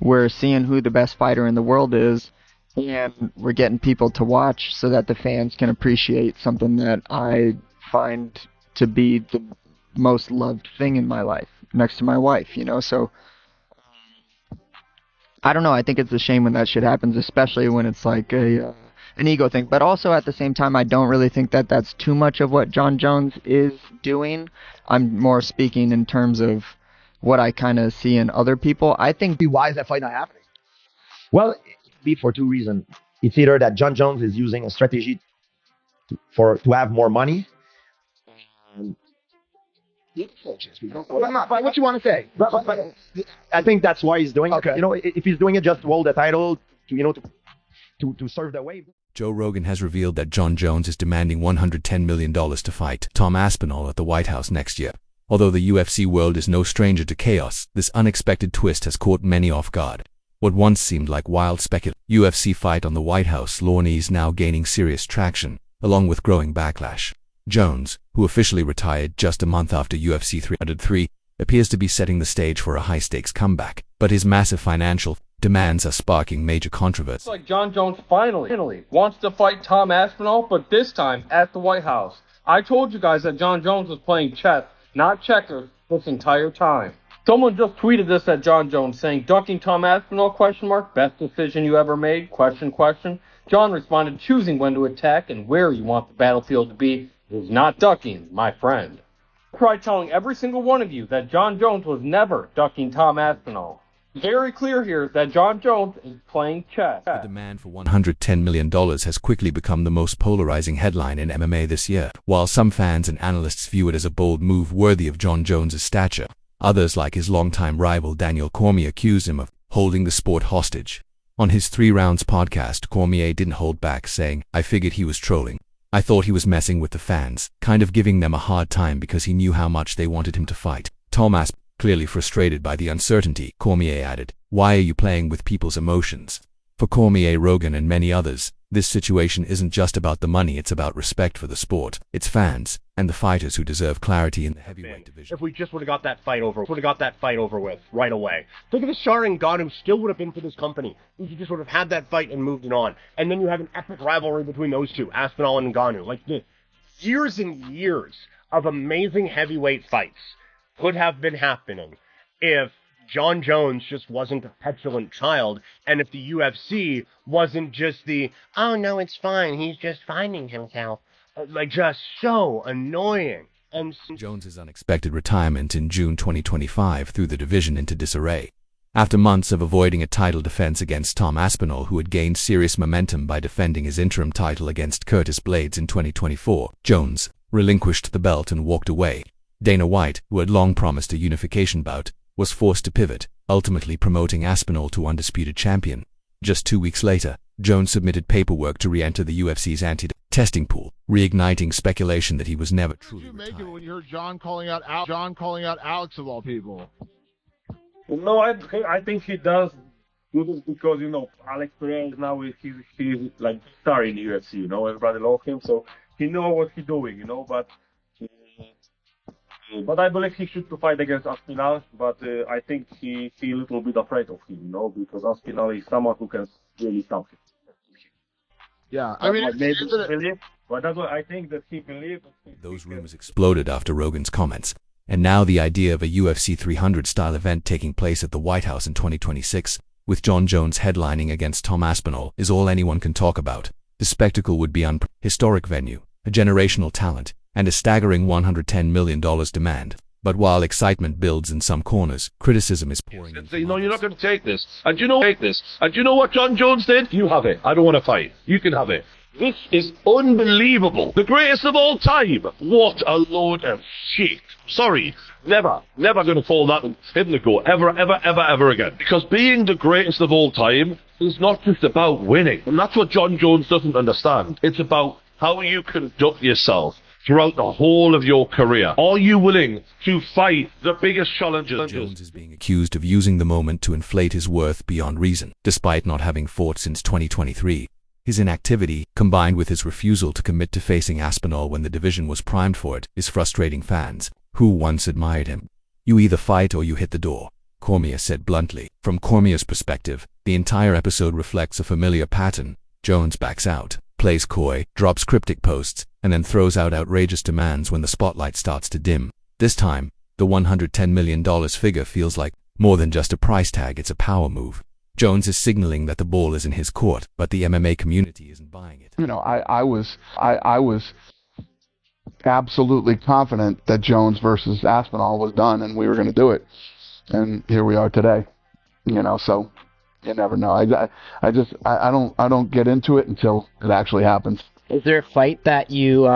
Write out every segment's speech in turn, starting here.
we're seeing who the best fighter in the world is, and we're getting people to watch so that the fans can appreciate something that I find to be the most loved thing in my life, next to my wife, you know? So, I don't know, I think it's a shame when that shit happens, especially when it's like an ego thing. But also at the same time, I don't really think that that's too much of what Jon Jones is doing. I'm more speaking in terms of what I kind of see in other people. I think... Why is that fight not happening? Well, it could be for two reasons. It's either that Jon Jones is using a strategy to have more money. What you want to say? But I think that's why he's doing it. You know, if he's doing it just to hold the title, to serve the wave. Joe Rogan has revealed that Jon Jones is demanding $110 million to fight Tom Aspinall at the White House next year. Although the UFC world is no stranger to chaos, this unexpected twist has caught many off guard. What once seemed like wild speculation, UFC fight on the White House lawn is now gaining serious traction, along with growing backlash. Jones, who officially retired just a month after UFC 303, appears to be setting the stage for a high-stakes comeback, but his massive financial demands are sparking major controversy. It's like Jon Jones finally wants to fight Tom Aspinall, but this time at the White House. I told you guys that Jon Jones was playing chess, not checkers, this entire time. Someone just tweeted this at Jon Jones saying, "Ducking Tom Aspinall, question mark, best decision you ever made, question. Jon responded, "Choosing when to attack and where you want the battlefield to be is not ducking, my friend." Try telling every single one of you that Jon Jones was never ducking Tom Aspinall. Very clear here that Jon Jones is playing chess. The demand for $110 million has quickly become the most polarizing headline in MMA this year. While some fans and analysts view it as a bold move worthy of Jon Jones' stature, others, like his longtime rival Daniel Cormier, accuse him of holding the sport hostage. On his 3 Rounds podcast, Cormier didn't hold back, saying, "I figured he was trolling. I thought he was messing with the fans, kind of giving them a hard time because he knew how much they wanted him to fight." Tom Aspinall, clearly frustrated by the uncertainty, Cormier added, "Why are you playing with people's emotions?" For Cormier, Rogan, and many others, this situation isn't just about the money, it's about respect for the sport, its fans, and the fighters who deserve clarity in the heavyweight division. If we just would have got that fight over with right away. Think of the Sharing Ngannou still would have been for this company. You just would have had that fight and moved it on. And then you have an epic rivalry between those two, Aspinall and Ngannou. Like the years and years of amazing heavyweight fights could have been happening if Jon Jones just wasn't a petulant child, and if the UFC wasn't just the, "Oh no, it's fine, he's just finding himself," like just so annoying. And Jones's unexpected retirement in June 2025 threw the division into disarray. After months of avoiding a title defense against Tom Aspinall, who had gained serious momentum by defending his interim title against Curtis Blaydes in 2024, Jones relinquished the belt and walked away. Dana White, who had long promised a unification bout, was forced to pivot, ultimately promoting Aspinall to undisputed champion. Just 2 weeks later, Jones submitted paperwork to re-enter the UFC's anti-testing pool, reigniting speculation that he was never truly retired. What did you make it when you heard Jon calling out Alex of all people? No, I think he does do this because, you know, Alex Perez now he's like star in the UFC, you know, everybody loves him, so he knows what he's doing, you know, but I believe he should fight against Aspinall, but I think he a little bit afraid of him, you know, because Aspinall is someone who can really stop him. Yeah, I mean, but that's what I think that he believes. Those rumors exploded after Rogan's comments, and now the idea of a UFC 300-style event taking place at the White House in 2026, with Jon Jones headlining against Tom Aspinall, is all anyone can talk about. The spectacle would be an historic venue, a generational talent, and a staggering $110 million demand. But while excitement builds in some corners, criticism is pouring in. You know, you're not going to take this. And you know what Jon Jones did? You have it. I don't want to fight. You can have it. This is unbelievable. The greatest of all time. What a load of shit. Sorry. Never going to fall that in the go. Ever again. Because being the greatest of all time is not just about winning. And that's what Jon Jones doesn't understand. It's about how you conduct yourself throughout the whole of your career. Are you willing to fight the biggest challenges? Jones is being accused of using the moment to inflate his worth beyond reason, despite not having fought since 2023. His inactivity, combined with his refusal to commit to facing Aspinall when the division was primed for it, is frustrating fans, who once admired him. You either fight or you hit the door. Cormier said bluntly. From Cormier's perspective, the entire episode reflects a familiar pattern. Jones backs out, plays coy, drops cryptic posts, and then throws out outrageous demands when the spotlight starts to dim. This time, the $110 million figure feels like more than just a price tag, it's a power move. Jones is signaling that the ball is in his court, but the MMA community isn't buying it. You know, I was absolutely confident that Jones versus Aspinall was done and we were going to do it. And here we are today. You know, so you never know. I don't get into it until it actually happens. Is there a fight that you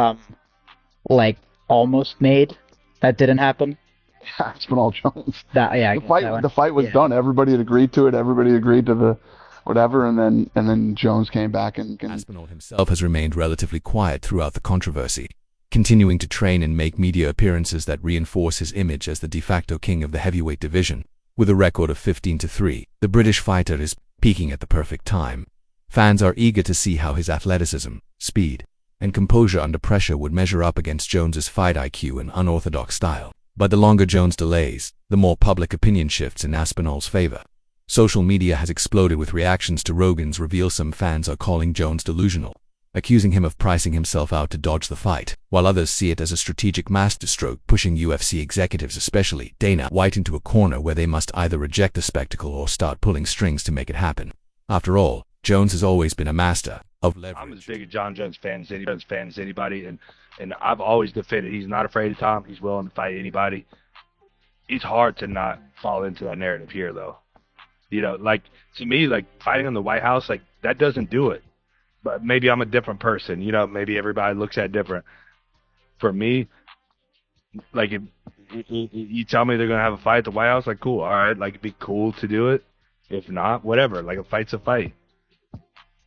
like almost made that didn't happen? Aspinall Jones. The fight was done. Everybody had agreed to it. Everybody agreed to the whatever, and then Jones came back and Aspinall himself has remained relatively quiet throughout the controversy, continuing to train and make media appearances that reinforce his image as the de facto king of the heavyweight division. With a record of 15-3, the British fighter is peaking at the perfect time. Fans are eager to see how his athleticism, speed, and composure under pressure would measure up against Jones's fight IQ and unorthodox style. But the longer Jones delays, the more public opinion shifts in Aspinall's favor. Social media has exploded with reactions to Rogan's reveal. Some fans are calling Jones delusional, accusing him of pricing himself out to dodge the fight, while others see it as a strategic masterstroke, pushing UFC executives, especially Dana White, into a corner where they must either reject the spectacle or start pulling strings to make it happen. After all, Jones has always been a master of leverage. I'm as big a Jon Jones fan as anybody, and I've always defended he's not afraid of Tom. He's willing to fight anybody. It's hard to not fall into that narrative here, though. You know, like, to me, like, fighting in the White House, like, that doesn't do it. But maybe I'm a different person, you know, maybe everybody looks at it different. For me, like, if you tell me they're going to have a fight at the White House, like, cool, all right, like, it'd be cool to do it. If not, whatever, like, a fight's a fight.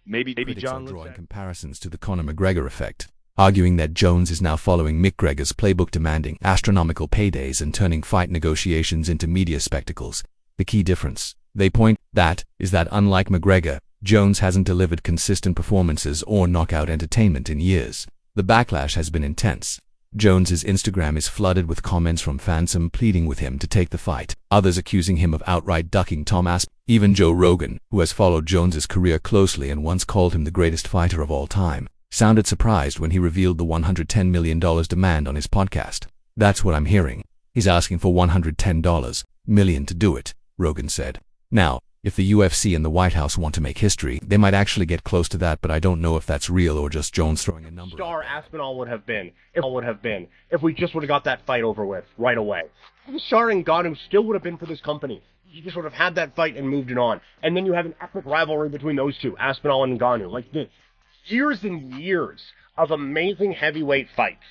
Maybe Jon are drawing comparisons to the Conor McGregor effect, arguing that Jones is now following McGregor's playbook, demanding astronomical paydays and turning fight negotiations into media spectacles. The key difference, they point that, is that unlike McGregor, Jones hasn't delivered consistent performances or knockout entertainment in years. The backlash has been intense. Jones's Instagram is flooded with comments from fans, some pleading with him to take the fight, others accusing him of outright ducking Tom Aspinall. Even Joe Rogan, who has followed Jones's career closely and once called him the greatest fighter of all time, sounded surprised when he revealed the $110 million demand on his podcast. That's what I'm hearing. He's asking for $110 million to do it, Rogan said. Now, if the UFC and the White House want to make history, they might actually get close to that, but I don't know if that's real or just Jones throwing a number. Star Aspinall would have been if we just would have got that fight over with right away. The star and Ngannou still would have been for this company. You just would have had that fight and moved it on. And then you have an epic rivalry between those two, Aspinall and Ngannou. Like, the years and years of amazing heavyweight fights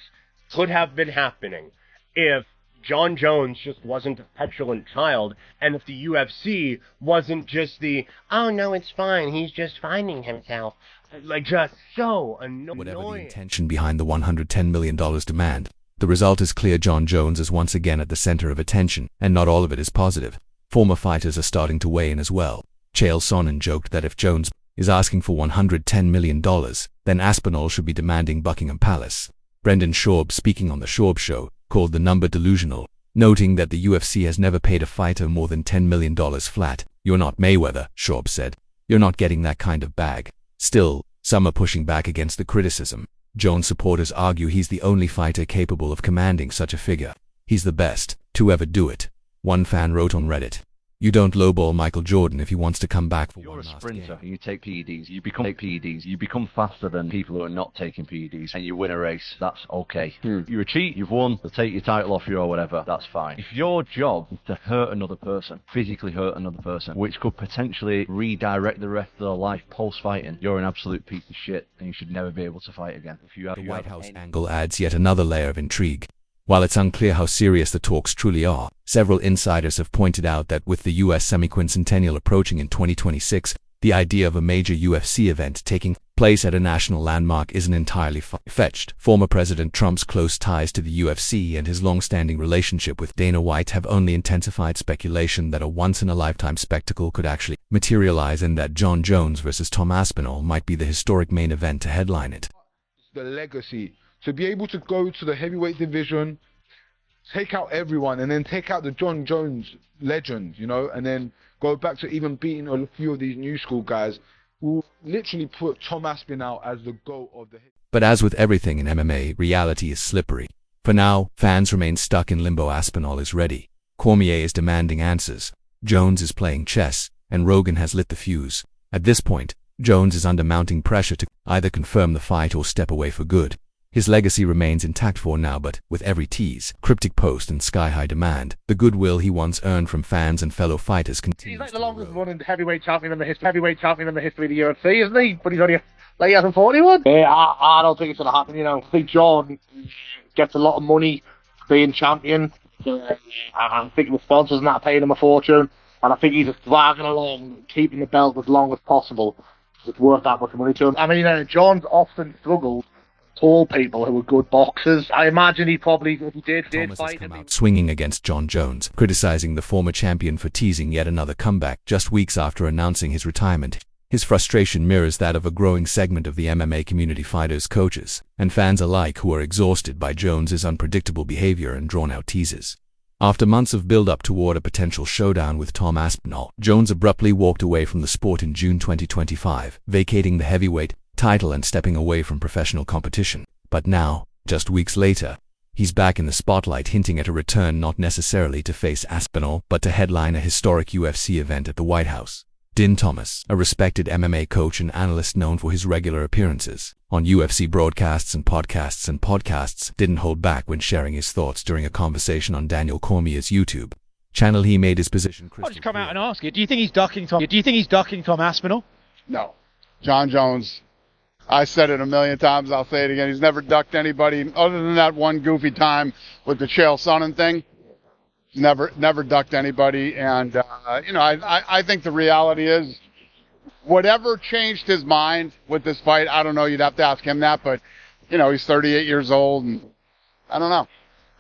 could have been happening if Jon Jones just wasn't a petulant child, and if the UFC wasn't just the, oh no, it's fine, he's just finding himself. Like, just so annoying. Whatever the intention behind the $110 million demand, the result is clear. Jon Jones is once again at the center of attention, and not all of it is positive. Former fighters are starting to weigh in as well. Chael Sonnen joked that if Jones is asking for $110 million, then Aspinall should be demanding Buckingham Palace. Brendan Schaub, speaking on The Schaub Show, called the number delusional, noting that the UFC has never paid a fighter more than $10 million flat. You're not Mayweather, Schaub said. You're not getting that kind of bag. Still, some are pushing back against the criticism. Jones supporters argue he's the only fighter capable of commanding such a figure. He's the best to ever do it. One fan wrote on Reddit, "You don't lowball Michael Jordan if he wants to come back for You're one a last sprinter game." and you take PEDs. You become faster than people who are not taking PEDs, and you win a race. That's okay. You're a cheat. You've won. They'll take your title off you or whatever. That's fine. If your job is to hurt another person, physically hurt another person, which could potentially redirect the rest of their life post-fighting, you're an absolute piece of shit, and you should never be able to fight again. If you have The White House angle adds yet another layer of intrigue. While it's unclear how serious the talks truly are, several insiders have pointed out that with the US semi-quincentennial approaching in 2026, the idea of a major UFC event taking place at a national landmark isn't entirely fetched. Former President Trump's close ties to the UFC and his long-standing relationship with Dana White have only intensified speculation that a once-in-a-lifetime spectacle could actually materialize, and that Jon Jones versus Tom Aspinall might be the historic main event to headline it. The legacy. To be able to go to the heavyweight division, take out everyone and then take out the Jon Jones legend, you know, and then go back to even beating a few of these new school guys, will literally put Tom Aspinall as the GOAT of the... But as with everything in MMA, reality is slippery. For now, fans remain stuck in limbo. Aspinall is ready. Cormier is demanding answers. Jones is playing chess, and Rogan has lit the fuse. At this point, Jones is under mounting pressure to either confirm the fight or step away for good. His legacy remains intact for now, but with every tease, cryptic post, and sky-high demand, the goodwill he once earned from fans and fellow fighters continues. He's like the longest running heavyweight champion in the history of the UFC, isn't he? But he's only like he hasn't fought anyone. Yeah, I don't think it's gonna happen. You know, I think Jon gets a lot of money being champion. I think the sponsors are not paying him a fortune, and I think he's just dragging along, keeping the belt as long as possible. It's worth that much money to him. I mean, Jon's often struggled. Tall people who were good boxers. I imagine he probably, if he did Thomas fight has come him, out swinging against Jon Jones, criticizing the former champion for teasing yet another comeback just weeks after announcing his retirement. His frustration mirrors that of a growing segment of the MMA community, fighters, coaches, and fans alike, who are exhausted by Jones's unpredictable behavior and drawn-out teases. After months of build-up toward a potential showdown with Tom Aspinall, Jones abruptly walked away from the sport in June 2025, vacating the heavyweight title and stepping away from professional competition. But now, just weeks later, he's back in the spotlight, hinting at a return not necessarily to face Aspinall, but to headline a historic UFC event at the White House. Din Thomas, a respected MMA coach and analyst known for his regular appearances on UFC broadcasts and podcasts, didn't hold back when sharing his thoughts during a conversation on Daniel Cormier's YouTube channel. He made his position crystal I'll just come clear. out and ask you, do you think he's ducking Tom Aspinall? No. Jon Jones, I said it a million times, I'll say it again, he's never ducked anybody other than that one goofy time with the Chael Sonnen thing. Never ducked anybody, and you know, I think the reality is, whatever changed his mind with this fight, I don't know, you'd have to ask him that, but you know, he's 38 years old, and I don't know.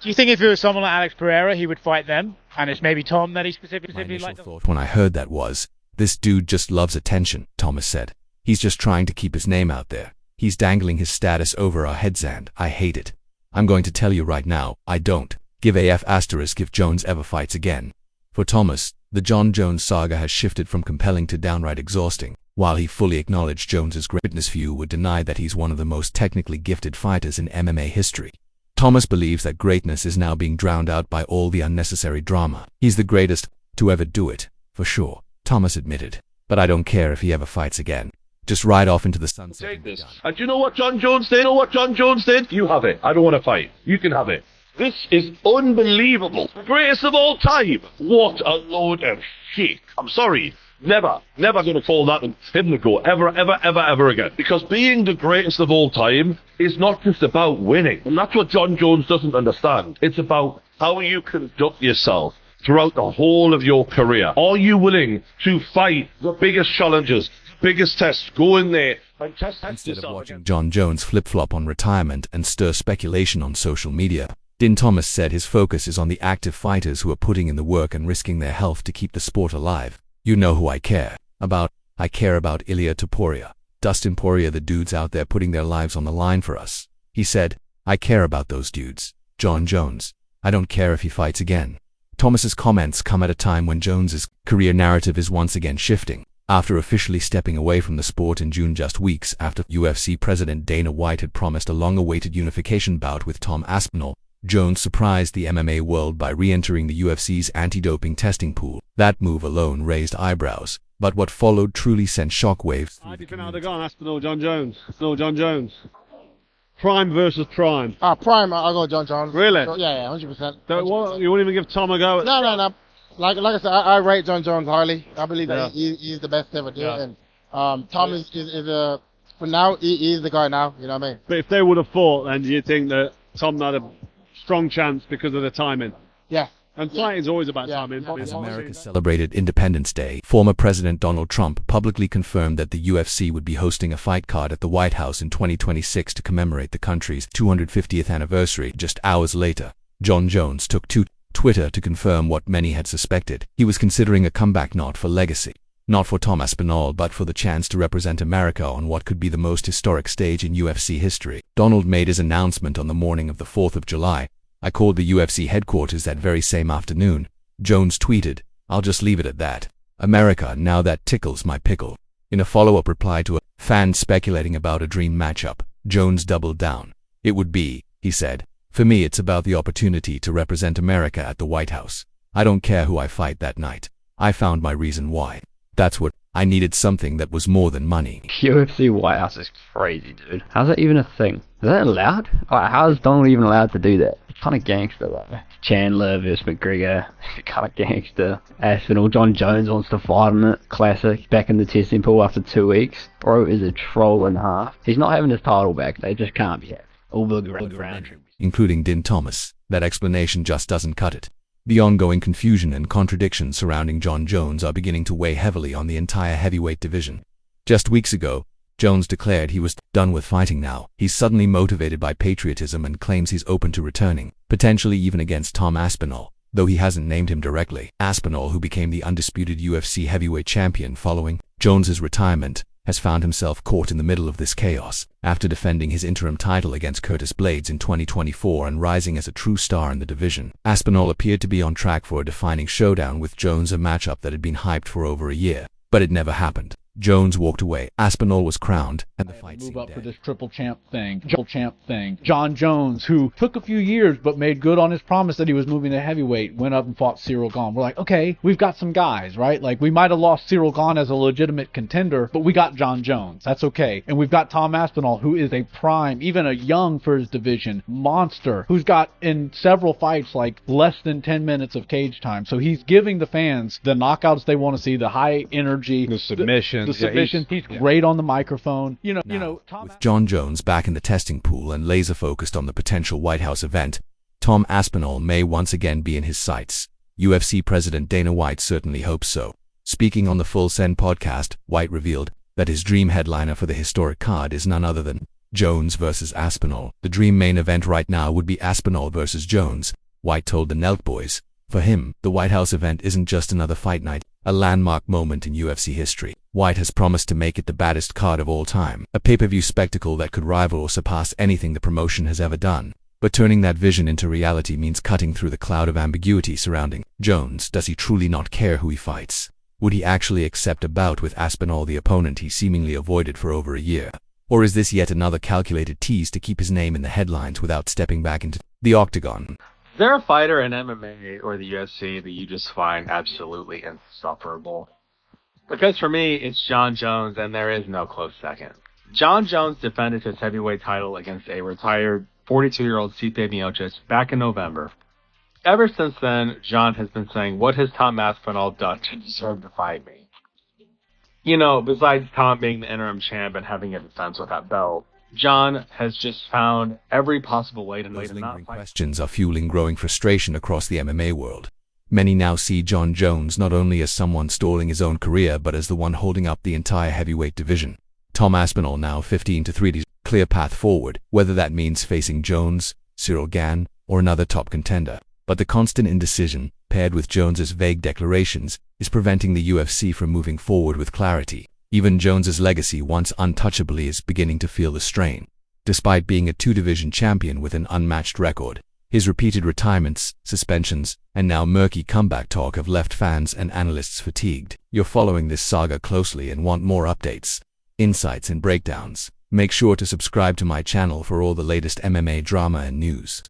Do you think if it was someone like Alex Pereira, he would fight them, and it's maybe Tom that he My specifically initial liked? thought when I heard that was, this dude just loves attention, Thomas said. He's just trying to keep his name out there. He's dangling his status over our heads, and I hate it. I'm going to tell you right now, I don't give a F asterisk if Jones ever fights again. For Thomas, the Jon Jones saga has shifted from compelling to downright exhausting. While he fully acknowledged Jones's greatness, few would deny that he's one of the most technically gifted fighters in MMA history. Thomas believes that greatness is now being drowned out by all the unnecessary drama. He's the greatest to ever do it, for sure, Thomas admitted. But I don't care if he ever fights again. Just ride off into the sunset. Take this. And do you know what Jon Jones did? You have it. I don't want to fight. You can have it. This is unbelievable. The greatest of all time. What a load of shit. I'm sorry. Never going to call that him the GOAT. Ever again. Because being the greatest of all time is not just about winning. And that's what Jon Jones doesn't understand. It's about how you conduct yourself throughout the whole of your career. Are you willing to fight the biggest challenges, biggest tests? Go in there and test Instead of yourself watching again. Jon Jones flip-flop on retirement and stir speculation on social media, Din Thomas said his focus is on the active fighters who are putting in the work and risking their health to keep the sport alive. You know who I care about. I care about Ilia Topuria, Dustin Poirier, the dudes out there putting their lives on the line for us. He said, I care about those dudes. Jon Jones, I don't care if he fights again. Thomas's comments come at a time when Jones's career narrative is once again shifting. After officially stepping away from the sport in June, just weeks after UFC President Dana White had promised a long-awaited unification bout with Tom Aspinall, Jones surprised the MMA world by re-entering the UFC's anti-doping testing pool. That move alone raised eyebrows, but what followed truly sent shockwaves through the community. Aspinall, Jon Jones. Jon Jones. Prime versus Prime. Prime, I'll go Jon Jones. Really? Yeah, 100%. You won't even give Tom a go? No. Like I said, I rate Jon Jones highly. I believe that he's the best to ever do it. And Tom is for now, he's the guy now, you know what I mean? But if they would have fought, then do you think that Tom had a strong chance because of the timing? Yeah. And fighting's always about timing. As America celebrated Independence Day, former President Donald Trump publicly confirmed that the UFC would be hosting a fight card at the White House in 2026 to commemorate the country's 250th anniversary. Just hours later, Jon Jones took to Twitter to confirm what many had suspected. He was considering a comeback not for legacy, not for Tom Aspinall, but for the chance to represent America on what could be the most historic stage in UFC history. Donald made his announcement on the morning of the 4th of July, I called the UFC headquarters that very same afternoon. Jones tweeted, "I'll just leave it at that. America, now that tickles my pickle." In a follow-up reply to a fan speculating about a dream matchup, Jones doubled down. "It would be," he said, "for me it's about the opportunity to represent America at the White House. I don't care who I fight that night. I found my reason why. That's what I needed, something that was more than money." UFC White House is crazy, dude. How's that even a thing? Is that allowed? Like, how is Donald even allowed to do that? It's kind of gangster, like. Chandler versus McGregor, kind of gangster. Aspinall, Jon Jones wants to fight on it. Classic. Back in the testing pool after 2 weeks. Bro is a troll and a half. He's not having his title back. They just can't be had. All the ground. Including Din Thomas. That explanation just doesn't cut it. The ongoing confusion and contradictions surrounding Jon Jones are beginning to weigh heavily on the entire heavyweight division. Just weeks ago, Jones declared he was done with fighting now. He's suddenly motivated by patriotism and claims he's open to returning, potentially even against Tom Aspinall, though he hasn't named him directly. Aspinall, who became the undisputed UFC heavyweight champion following Jones's retirement, has found himself caught in the middle of this chaos. After defending his interim title against Curtis Blades in 2024 and rising as a true star in the division, Aspinall appeared to be on track for a defining showdown with Jones, a matchup that had been hyped for over a year. But it never happened. Jones walked away, Aspinall was crowned, and the fight move up for this triple champ thing. Jon Jones, who took a few years but made good on his promise that he was moving to heavyweight, went up and fought Cyril Gane. We're like, okay, we've got some guys, right? Like, we might have lost Cyril Gane as a legitimate contender, but we got Jon Jones. That's okay. And we've got Tom Aspinall, who is a prime, even a young for his division, monster, who's got in several fights like less than 10 minutes of cage time. So he's giving the fans the knockouts they want to see, the high energy, the submission. The submission. He's great on the microphone. With Jon Jones back in the testing pool and laser focused on the potential White House event, Tom Aspinall may once again be in his sights. UFC President Dana White certainly hopes so. Speaking on the Full Send podcast, White revealed that his dream headliner for the historic card is none other than Jones versus Aspinall. The dream main event right now would be Aspinall versus Jones, White told the Nelk Boys. For him, the White House event isn't just another fight night, a landmark moment in UFC history. White has promised to make it the baddest card of all time, a pay-per-view spectacle that could rival or surpass anything the promotion has ever done. But turning that vision into reality means cutting through the cloud of ambiguity surrounding Jones. Does he truly not care who he fights? Would he actually accept a bout with Aspinall, the opponent he seemingly avoided for over a year? Or is this yet another calculated tease to keep his name in the headlines without stepping back into the octagon? Is there a fighter in MMA or the UFC that you just find absolutely insufferable? Because for me, it's Jon Jones, and there is no close second. Jon Jones defended his heavyweight title against a retired 42-year-old Stipe Miocic back in November. Ever since then, Jon has been saying, what has Tom Aspinall done to deserve to fight me? You know, besides Tom being the interim champ and having a defense with that belt, Jon has just found every possible way to not fight. Questions are fueling growing frustration across the MMA world. Many now see Jon Jones not only as someone stalling his own career, but as the one holding up the entire heavyweight division. Tom Aspinall now 15-3's clear path forward, whether that means facing Jones, Cyril Gane, or another top contender. But the constant indecision, paired with Jones's vague declarations, is preventing the UFC from moving forward with clarity. Even Jones's legacy, once untouchably, is beginning to feel the strain. Despite being a two-division champion with an unmatched record, his repeated retirements, suspensions, and now murky comeback talk have left fans and analysts fatigued. You're following this saga closely and want more updates, insights, and breakdowns. Make sure to subscribe to my channel for all the latest MMA drama and news.